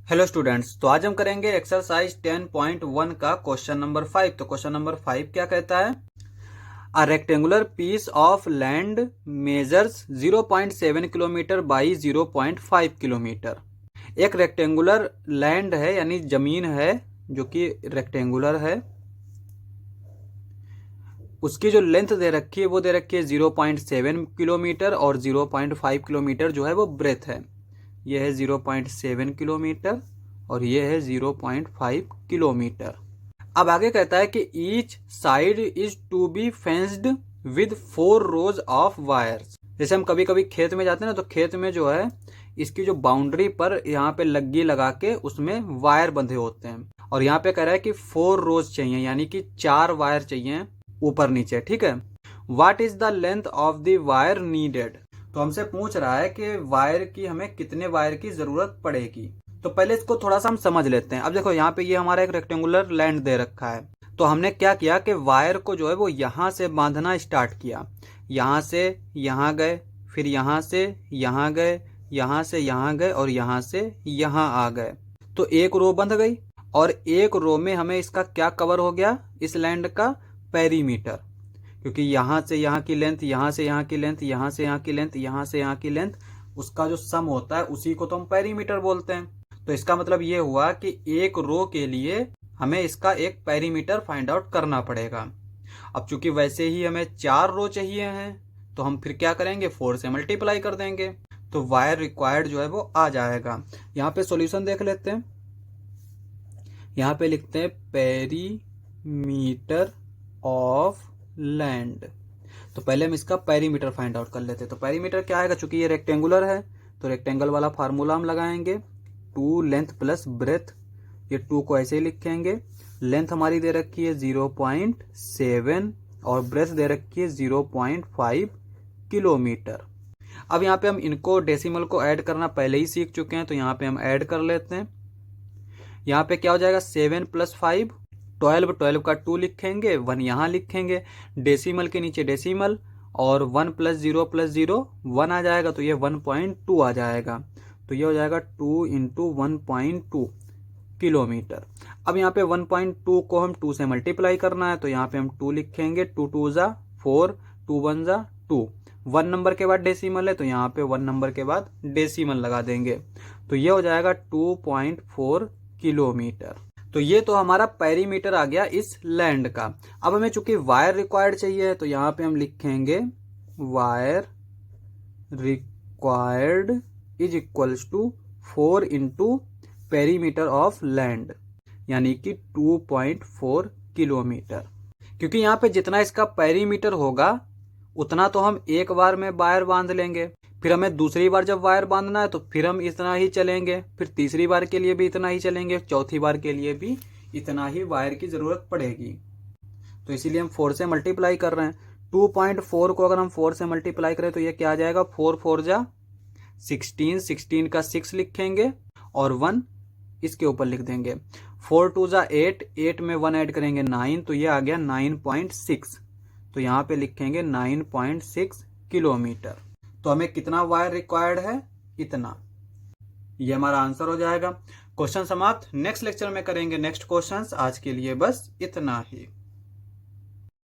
Hello students, तो आज हम करेंगे एक्सरसाइज 10.1 का क्वेश्चन नंबर 5। तो क्वेश्चन नंबर 5 क्या कहता है? A rectangular piece of land measures 0.7 kilometre by 0.5 kilometre. एक रेक्टेंगुलर लैंड है यानी जमीन है जो कि रेक्टेंगुलर है। उसकी जो लेंथ दे रखी है वो दे रखी है 0.7 किलोमीटर और 0.5 किलोमीटर जो है वो ब्रेथ है। ये है 0.7 किलोमीटर और ये है 0.5 किलोमीटर। अब आगे कहता है कि each side is to be fenced with 4 rows of wires. जैसे हम कभी कभी खेत में जाते हैं ना, तो खेत में जो है इसकी जो बाउंड्री पर यहाँ पे लग्गी लगा के उसमें वायर बंधे होते हैं। और यहाँ पे कह रहा है कि 4 रोज चाहिए, यानी कि 4 वायर चाहिए ऊपर नीचे। ठीक है। What is the length of the wire needed? तो हमसे पूछ रहा है कि वायर की हमें कितने वायर की जरूरत पड़ेगी। तो पहले इसको थोड़ा सा हम समझ लेते हैं। अब देखो यहाँ पे ये हमारा एक रेक्टेंगुलर लैंड दे रखा है। तो हमने क्या किया कि वायर को जो है वो यहाँ से बांधना स्टार्ट किया। यहाँ से यहाँ गए, फिर यहाँ से यहाँ गए, यहाँ से यहाँ गए और यहाँ से यहाँ आ गए। तो एक रो बंध गई और एक रो में हमें इसका क्या कवर हो गया, इस लैंड का पेरीमीटर। क्योंकि यहाँ से यहाँ की लेंथ, यहाँ से यहाँ की लेंथ, यहाँ से यहाँ की लेंथ, यहाँ से यहाँ की लेंथ, उसका जो सम होता है उसी को तो हम पेरीमीटर बोलते हैं। तो इसका मतलब ये हुआ कि एक रो के लिए हमें इसका एक पेरीमीटर फाइंड आउट करना पड़ेगा। अब चूंकि वैसे ही हमें 4 रो चाहिए हैं तो हम फिर क्या करेंगे, 4 से मल्टीप्लाई कर देंगे तो वायर रिक्वायर्ड जो है वो आ जाएगा। यहाँ पे सॉल्यूशन देख लेते हैं। यहाँ पे लिखते हैं पेरीमीटर ऑफ लैंड। तो पहले हम इसका पेरीमीटर फाइंड आउट कर लेते हैं। तो पेरीमीटर क्या आएगा, चूंकि ये रेक्टेंगुलर है तो रेक्टेंगल वाला फार्मूला हम लगाएंगे, 2 लेंथ प्लस ब्रेथ। ये 2 को ऐसे ही लिखेंगे। लेंथ हमारी दे रखी है 0.7 और ब्रेथ दे रखी है 0.5 किलोमीटर। अब यहाँ पे हम इनको डेसिमल को ऐड करना पहले ही सीख चुके हैं, तो यहाँ पे हम ऐड कर लेते हैं। यहाँ पे क्या हो जाएगा, 7 + 5 12, 12 का 2 लिखेंगे, 1 यहाँ लिखेंगे, डेसिमल के नीचे डेसिमल और 1 + 0 + 0 1 आ जाएगा, तो ये 1.2 आ जाएगा। तो ये हो जाएगा 2 × 1.2 किलोमीटर। अब यहाँ पे 1.2 को हम 2 से मल्टीप्लाई करना है, तो यहाँ पे हम 2 लिखेंगे, 2 × 2 = 4, 2 × 1 = 2। 1 नंबर के बाद डेसिमल है तो यहाँ पे 1 नंबर के बाद डेसिमल लगा देंगे। तो ये हो जाएगा 2.4 किलोमीटर। तो ये तो हमारा पेरीमीटर आ गया इस लैंड का। अब हमें चूंकि वायर रिक्वायर्ड चाहिए तो यहाँ पे हम लिखेंगे wire required is equals to 4 × perimeter of land, यानी कि 2.4 किलोमीटर। क्योंकि यहाँ पे जितना इसका पेरीमीटर होगा उतना तो हम एक बार में वायर बांध लेंगे, फिर हमें दूसरी बार जब वायर बांधना है तो फिर हम इतना ही चलेंगे, फिर तीसरी बार के लिए भी इतना ही चलेंगे, चौथी बार के लिए भी इतना ही वायर की जरूरत पड़ेगी। तो इसीलिए हम 4 से मल्टीप्लाई कर रहे हैं। 2.4 को अगर हम 4 से मल्टीप्लाई करें तो ये क्या आ जाएगा, 4 × 4 = 16, 16 का 6 लिखेंगे और 1 इसके ऊपर लिख देंगे। 4 × 2 = 8, 8 में 1 ऐड करेंगे 9, तो ये आ गया 9.6। तो यहाँ पे लिखेंगे 9.6 किलोमीटर। तो हमें कितना वायर रिक्वायर्ड है, इतना। ये हमारा आंसर हो जाएगा। क्वेश्चन समाप्त। नेक्स्ट लेक्चर में करेंगे नेक्स्ट क्वेश्चंस। आज के लिए बस इतना ही।